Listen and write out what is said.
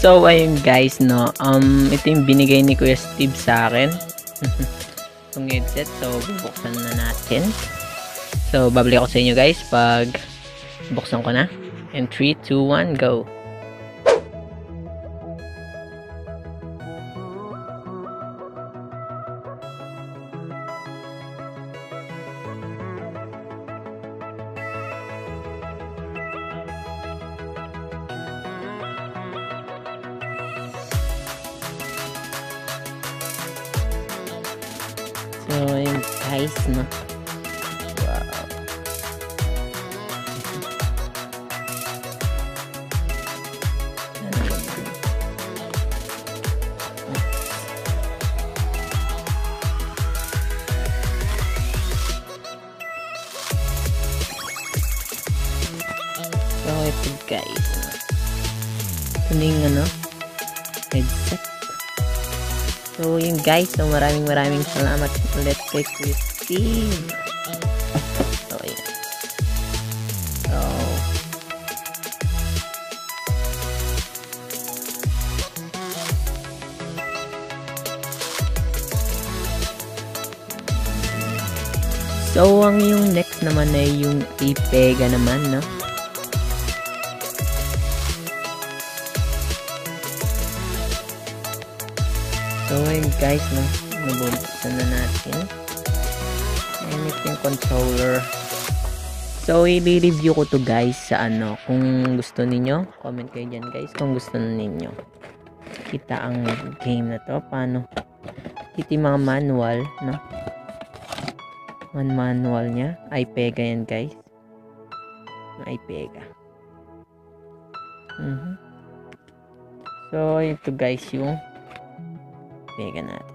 So, ayun guys, no. Ito yung binigay ni Kuya Steve sa akin. Itong headset. So, bubuksan na natin. So, babalik ako sa inyo guys pag buksan ko na. And 3, 2, 1, go! So, ayun guys, no. Wow. So, ito guys. Ito na yung headset. So, yun guys. So, maraming salamat ulit kay Kuya Steve. So, ayan. So, ang yung next naman ay yung Ipega naman, no? So, ayun guys, no? Nabubuksan na natin. And ito yung controller. So, i-review ko to guys sa kung gusto ninyo, comment kayo dyan guys kung gusto ninyo. Kita ang game na to. Paano? Ito yung mga manual, no? Manual niya. Ipega yan guys. Ipega. So, ito guys yung Ipega natin.